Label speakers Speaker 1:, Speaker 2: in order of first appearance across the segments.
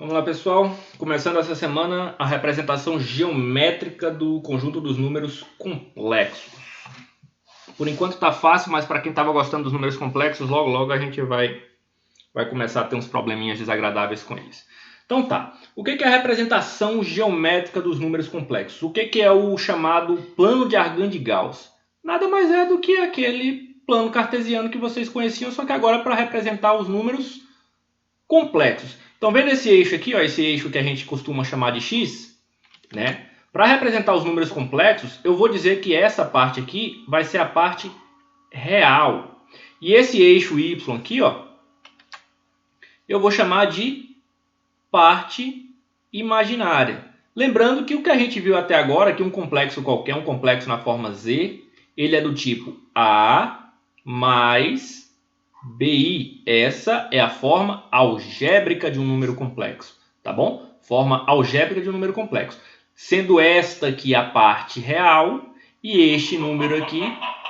Speaker 1: Vamos lá, pessoal. Começando essa semana a representação geométrica do conjunto dos números complexos. Por enquanto está fácil, mas para quem estava gostando dos números complexos, logo a gente vai começar a ter uns probleminhas desagradáveis com eles. Então tá, o que é a representação geométrica dos números complexos? O que é o chamado plano de Argand de Gauss? Nada mais é do que aquele plano cartesiano que vocês conheciam, só que agora para representar os números complexos. Então, vendo esse eixo aqui, ó, esse eixo que a gente costuma chamar de x, né? Para representar os números complexos, eu vou dizer que essa parte aqui vai ser a parte real. E esse eixo y aqui, ó, eu vou chamar de parte imaginária. Lembrando que o que a gente viu até agora, que um complexo qualquer, um complexo na forma z, ele é do tipo A mais BI. Essa é a forma algébrica de um número complexo, tá bom? Forma algébrica de um número complexo. Sendo esta aqui a parte real e este número aqui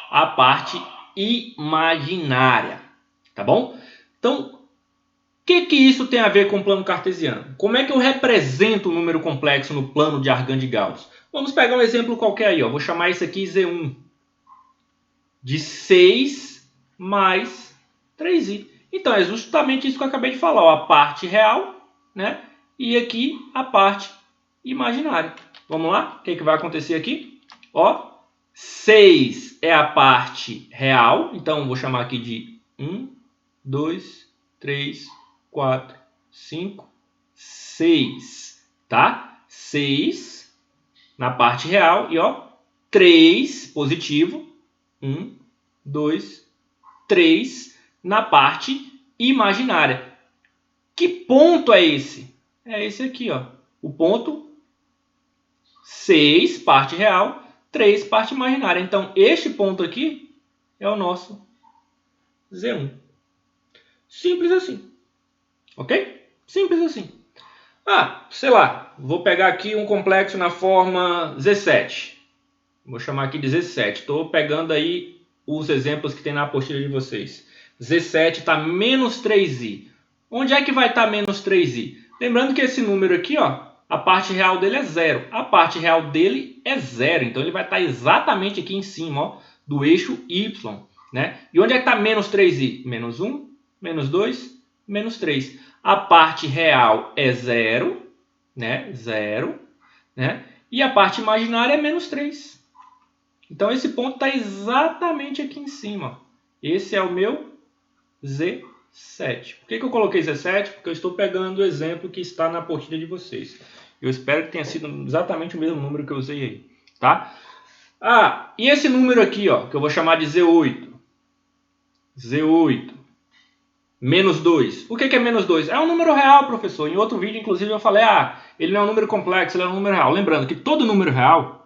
Speaker 1: a parte imaginária, tá bom? Então, o que isso tem a ver com o plano cartesiano? Como é que eu represento o número complexo no plano de Argand de Gauss? Vamos pegar um exemplo qualquer aí, ó. Vou chamar isso aqui Z1 de 6 mais 3i. Então, é justamente isso que eu acabei de falar, ó, a parte real, né? E aqui a parte imaginária. Vamos lá? O que vai acontecer aqui? Ó, 6 é a parte real, então vou chamar aqui de 1, 2, 3, 4, 5, 6, tá? 6 na parte real e ó, 3 positivo, 1, 2, 3 na parte imaginária. Que ponto é esse? É esse aqui, ó. O ponto 6, parte real, 3, parte imaginária. Então, este ponto aqui é o nosso Z1. Simples assim. Ok? Simples assim. Ah, sei lá, vou pegar aqui um complexo na forma Z7. Vou chamar aqui de Z7. Estou pegando aí os exemplos que tem na apostila de vocês. Z7 está menos 3i. Onde é que vai estar menos 3i? Lembrando que esse número aqui, ó, a parte real dele é 0. A parte real dele é 0. Então, ele vai estar exatamente aqui em cima, ó, do eixo y. Né? E onde é que está menos 3i? Menos 1, menos 2, menos 3. A parte real é 0, né? 0, né? E a parte imaginária é menos 3. Então, esse ponto está exatamente aqui em cima. Esse é o meu Z7. Por que eu coloquei Z7? Porque eu estou pegando o exemplo que está na apostila de vocês. Eu espero que tenha sido exatamente o mesmo número que eu usei aí. Tá? Ah, e esse número aqui, ó, que eu vou chamar de Z8. Z8. Menos 2. O que é menos 2? É um número real, professor. Em outro vídeo, inclusive, eu falei, ele não é um número complexo, ele é um número real. Lembrando que todo número real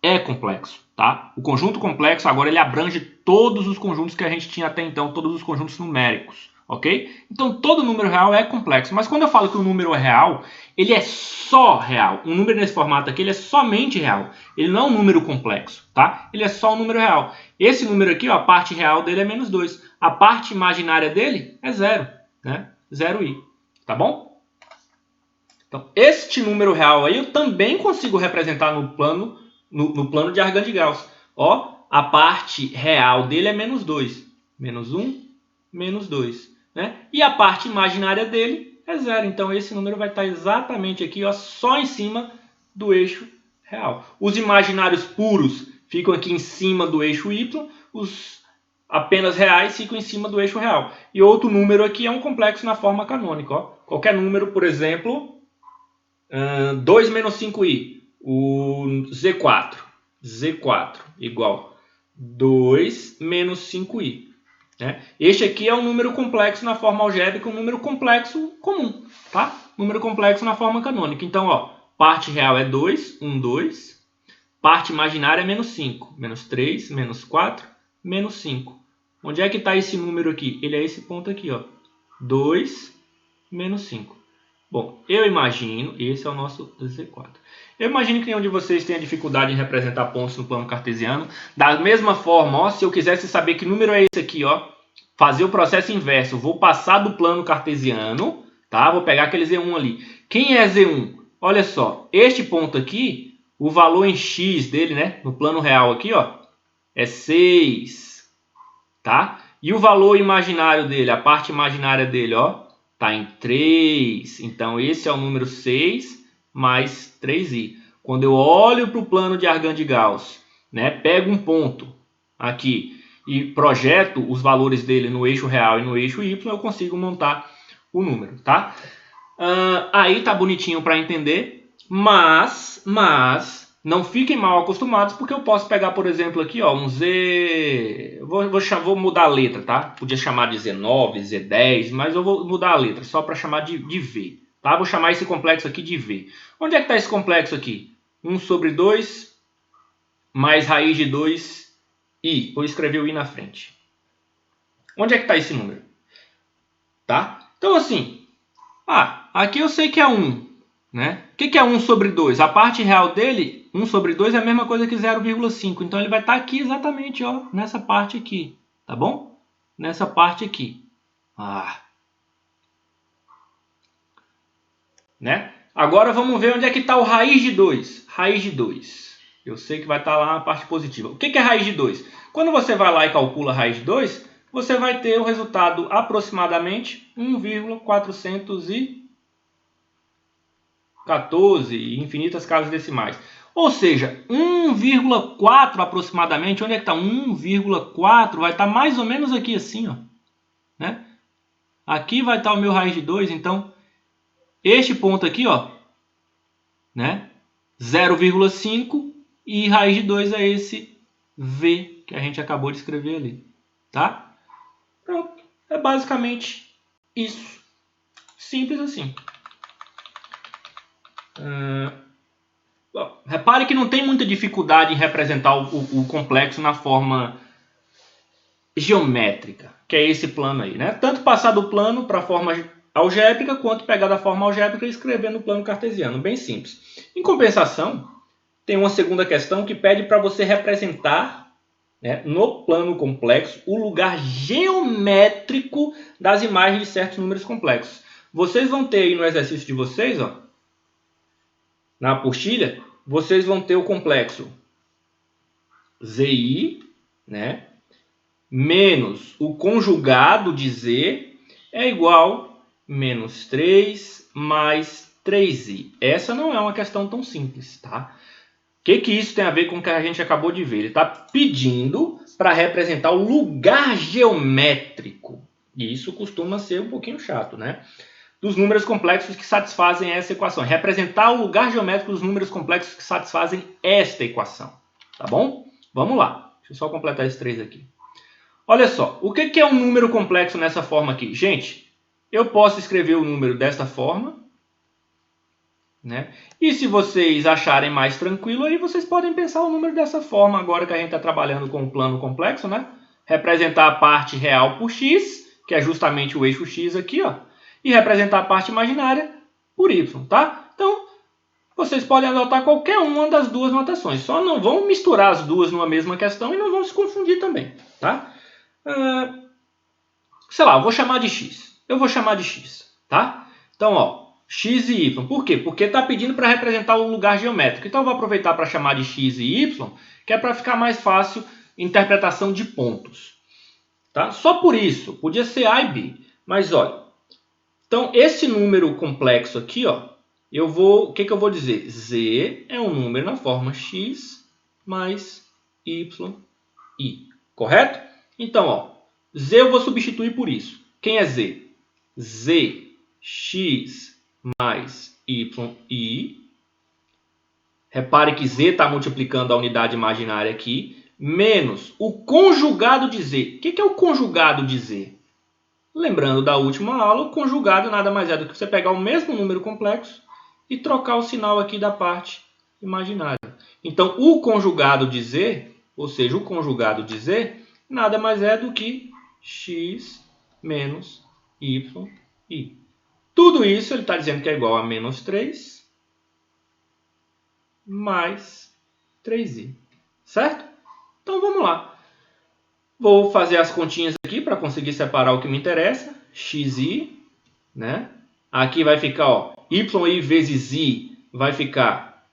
Speaker 1: é complexo, tá? O conjunto complexo agora ele abrange todos os conjuntos que a gente tinha até então, todos os conjuntos numéricos, ok? Então todo número real é complexo, mas quando eu falo que o número é real, ele é só real. Um número nesse formato aqui, ele é somente real. Ele não é um número complexo, tá? Ele é só um número real. Esse número aqui, ó, a parte real dele é menos 2. A parte imaginária dele é 0, né? 0i, tá bom? Então, este número real aí eu também consigo representar no plano de Argand de Gauss. Ó, a parte real dele é menos 2. Menos 1, menos 2. Né? E a parte imaginária dele é 0. Então, esse número vai estar exatamente aqui, ó, só em cima do eixo real. Os imaginários puros ficam aqui em cima do eixo y. Os apenas reais ficam em cima do eixo real. E outro número aqui é um complexo na forma canônica. Ó. Qualquer número, por exemplo, 2 menos 5i. O Z4. Z4 igual 2 menos 5i. Né? Este aqui é um número complexo na forma algébrica, um número complexo comum. Tá? Número complexo na forma canônica. Então, ó, parte real é 2, 1, 2. Parte imaginária é menos 5. Menos 3, menos 4, menos 5. Onde é que está esse número aqui? Ele é esse ponto aqui, ó. 2 menos 5. Bom, eu imagino, esse é o nosso Z4. Eu imagino que nenhum de vocês tenha dificuldade em representar pontos no plano cartesiano. Da mesma forma, ó, se eu quisesse saber que número é esse aqui, ó, fazer o processo inverso, vou passar do plano cartesiano, Tá? Vou pegar aquele Z1 ali. Quem é Z1? Olha só, este ponto aqui, o valor em X dele, né? No plano real aqui, ó, é 6. Tá? E o valor imaginário dele, a parte imaginária dele, ó, tá em 3. Então, esse é o número 6 mais 3i. Quando eu olho para o plano de Argand de Gauss, né, pego um ponto aqui e projeto os valores dele no eixo real e no eixo y, eu consigo montar o número, tá? Aí tá bonitinho para entender, mas não fiquem mal acostumados, porque eu posso pegar, por exemplo, aqui, ó, um Z... Vou mudar a letra, tá? Podia chamar de Z9, Z10, mas eu vou mudar a letra, só para chamar de V, tá? Vou chamar esse complexo aqui de V. Onde é que está esse complexo aqui? 1 sobre 2 mais raiz de 2i. Vou escrever o i na frente. Onde é que está esse número? Tá? Então, assim, aqui eu sei que é 1. Né? O que é 1 sobre 2? A parte real dele, 1 sobre 2 é a mesma coisa que 0,5. Então, ele vai estar aqui exatamente, ó, nessa parte aqui. Tá bom? Nessa parte aqui. Né? Agora, vamos ver onde é que está o raiz de 2. Raiz de 2. Eu sei que vai estar lá na parte positiva. O que é raiz de 2? Quando você vai lá e calcula a raiz de 2, você vai ter o resultado aproximadamente 1,414 e infinitas casas decimais. Ou seja, 1,4 aproximadamente. Onde é que está? 1,4 vai estar mais ou menos aqui assim, ó. Né? Aqui vai estar o meu raiz de 2, então este ponto aqui, ó, né? 0,5 e raiz de 2 é esse V que a gente acabou de escrever ali, tá? Pronto, é basicamente isso. Simples assim. Repare que não tem muita dificuldade em representar o complexo na forma geométrica, que é esse plano aí, né? Tanto passar do plano para a forma algébrica, quanto pegar da forma algébrica e escrever no plano cartesiano. Bem simples. Em compensação, tem uma segunda questão que pede para você representar, né, no plano complexo, o lugar geométrico das imagens de certos números complexos. Vocês vão ter aí no exercício de vocês, ó, na apostila, vocês vão ter o complexo ZI, né, menos o conjugado de Z é igual a menos 3 mais 3i. Essa não é uma questão tão simples, tá? O que isso tem a ver com o que a gente acabou de ver? Ele está pedindo para representar o lugar geométrico. E isso costuma ser um pouquinho chato, né? Dos números complexos que satisfazem essa equação. Representar o lugar geométrico dos números complexos que satisfazem esta equação. Tá bom? Vamos lá. Deixa eu só completar esses 3 aqui. Olha só. O que é um número complexo nessa forma aqui? Gente, eu posso escrever o número desta forma, né? E se vocês acharem mais tranquilo, aí vocês podem pensar o número dessa forma, agora que a gente está trabalhando com o plano complexo, né? Representar a parte real por x, que é justamente o eixo x aqui, ó, e representar a parte imaginária por y, tá? Então, vocês podem adotar qualquer uma das duas notações, só não vão misturar as duas numa mesma questão e não vão se confundir também, tá? Sei lá, eu vou chamar de x. Eu vou chamar de x, tá? Então, ó, x e y. Por quê? Porque está pedindo para representar o lugar geométrico. Então, eu vou aproveitar para chamar de x e y, que é para ficar mais fácil interpretação de pontos. Tá? Só por isso. Podia ser a e b. Mas, olha. Então, esse número complexo aqui, ó, o que eu vou dizer? Z é um número na forma x mais y, i. Correto? Então, ó, z eu vou substituir por isso. Quem é z? Z, x mais y. Repare que z está multiplicando a unidade imaginária aqui, menos o conjugado de z. O que é o conjugado de z? Lembrando da última aula, o conjugado nada mais é do que você pegar o mesmo número complexo e trocar o sinal aqui da parte imaginária. Então, o conjugado de z, ou seja, o conjugado de z, nada mais é do que x menos y, i. Tudo isso ele está dizendo que é igual a menos 3 mais 3i. Certo? Então, vamos lá. Vou fazer as continhas aqui para conseguir separar o que me interessa. xi, né? Aqui vai ficar, ó, yi vezes i vai ficar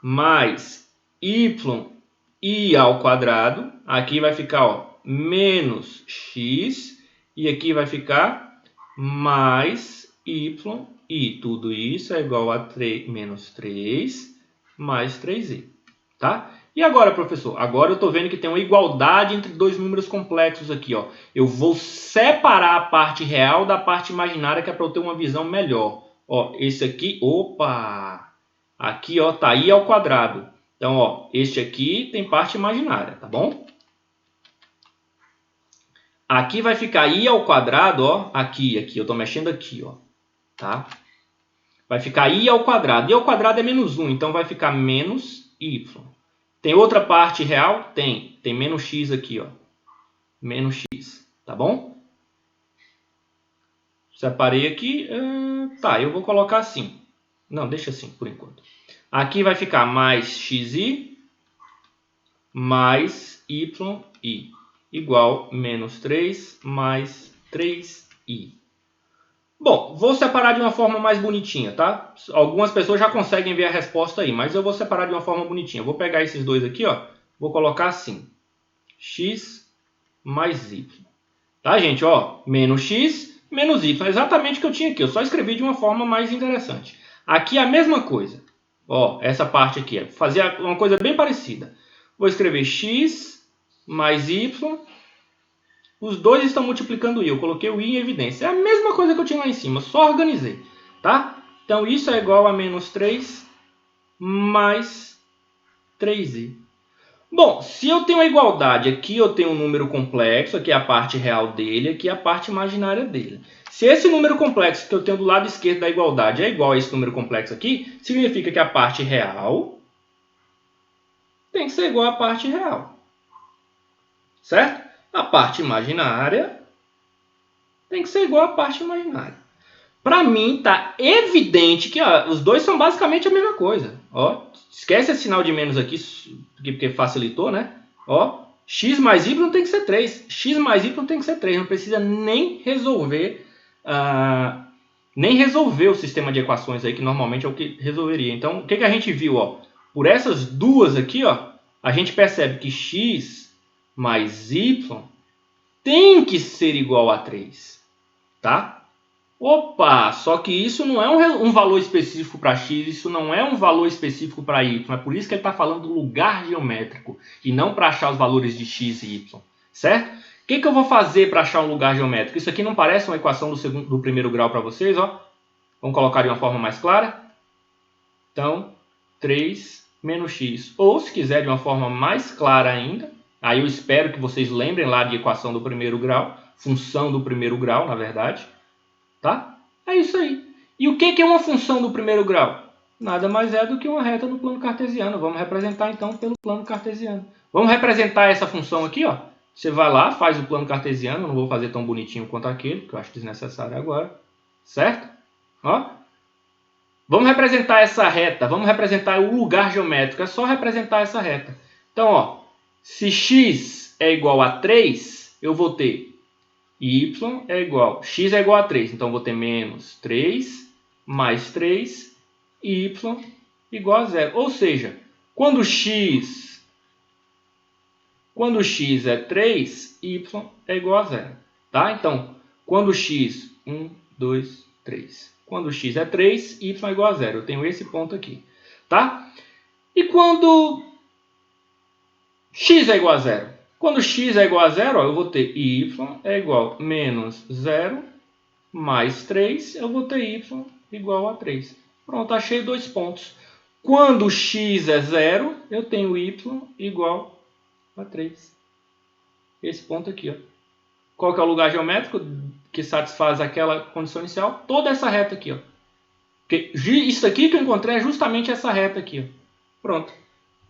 Speaker 1: mais yi ao quadrado. Aqui vai ficar, ó, menos x. E aqui vai ficar mais yi. Tudo isso é igual a menos 3 mais 3i. Tá? E agora, professor? Agora eu estou vendo que tem uma igualdade entre dois números complexos aqui. Ó. Eu vou separar a parte real da parte imaginária, que é para eu ter uma visão melhor. Ó, esse aqui, opa! Aqui, ó, tá i ao quadrado. Então, ó, este aqui tem parte imaginária, tá bom? Aqui vai ficar i ao quadrado, ó, aqui, eu estou mexendo aqui, ó, tá? Vai ficar i ao quadrado. I ao quadrado é menos 1, então vai ficar menos y. Tem outra parte real? Tem. Tem menos x aqui, ó. Menos x, tá bom? Separei aqui. Tá, eu vou colocar assim. Não, deixa assim, por enquanto. Aqui vai ficar mais xi mais yi igual menos 3 mais 3i. Bom, vou separar de uma forma mais bonitinha, tá? Algumas pessoas já conseguem ver a resposta aí, mas eu vou separar de uma forma bonitinha. Vou pegar esses dois aqui, ó. Vou colocar assim. X mais y. Tá, gente? Ó, menos x, menos y. Exatamente o que eu tinha aqui. Eu só escrevi de uma forma mais interessante. Aqui é a mesma coisa. Ó, essa parte aqui. Fazia uma coisa bem parecida. Vou escrever x mais y. Os dois estão multiplicando i. Eu coloquei o i em evidência. É a mesma coisa que eu tinha lá em cima. Só organizei. Tá? Então, isso é igual a menos 3 mais 3i. Bom, se eu tenho a igualdade, aqui eu tenho um número complexo, aqui é a parte real dele, aqui é a parte imaginária dele. Se esse número complexo que eu tenho do lado esquerdo da igualdade é igual a esse número complexo aqui, significa que a parte real tem que ser igual à parte real. Certo? A parte imaginária tem que ser igual à parte imaginária. Para mim, está evidente que ó, os dois são basicamente a mesma coisa. Ó, esquece esse sinal de menos aqui, porque facilitou, né? Ó, x mais y tem que ser 3. X mais y tem que ser 3. Não precisa nem resolver o sistema de equações aí, que normalmente é o que resolveria. Então, o que a gente viu? Ó? Por essas duas aqui, ó, a gente percebe que x mais y tem que ser igual a 3. Tá? Opa, só que isso não é um valor específico para x, isso não é um valor específico para y. É por isso que ele está falando do lugar geométrico e não para achar os valores de x e y. Certo? O que eu vou fazer para achar um lugar geométrico? Isso aqui não parece uma equação do primeiro grau para vocês? Ó? Vamos colocar de uma forma mais clara? Então, 3 menos x. Ou, se quiser, de uma forma mais clara ainda, aí eu espero que vocês lembrem lá de equação do primeiro grau, função do primeiro grau, na verdade. Tá? É isso aí. E o que é uma função do primeiro grau? Nada mais é do que uma reta no plano cartesiano. Vamos representar então pelo plano cartesiano. Vamos representar essa função aqui, ó. Você vai lá, faz o plano cartesiano. Não vou fazer tão bonitinho quanto aquele, que eu acho desnecessário agora. Certo? Ó. Vamos representar essa reta. Vamos representar o lugar geométrico. É só representar essa reta. Então, ó, se x é igual a 3, eu vou ter y é igual, x é igual a 3, então vou ter menos 3 mais 3, y igual a 0. Ou seja, quando x é 3, y é igual a 0. Tá? Então, quando x, 1, 2, 3. Quando x é 3, y é igual a 0. Eu tenho esse ponto aqui. Tá? E quando x é igual a 0? Quando x é igual a 0, ó, eu vou ter y é igual a menos 0 mais 3, eu vou ter y igual a 3. Pronto, achei dois pontos. Quando x é 0, eu tenho y igual a 3. Esse ponto aqui. Ó. Qual que é o lugar geométrico que satisfaz aquela condição inicial? Toda essa reta aqui. Ó. Porque isso aqui que eu encontrei é justamente essa reta aqui. Ó. Pronto.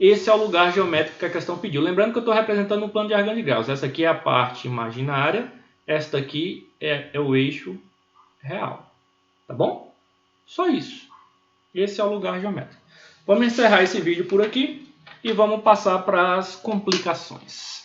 Speaker 1: Esse é o lugar geométrico que a questão pediu. Lembrando que eu estou representando um plano de Argand de graus. Essa aqui é a parte imaginária. Esta aqui é o eixo real. Tá bom? Só isso. Esse é o lugar geométrico. Vamos encerrar esse vídeo por aqui e vamos passar para as complicações.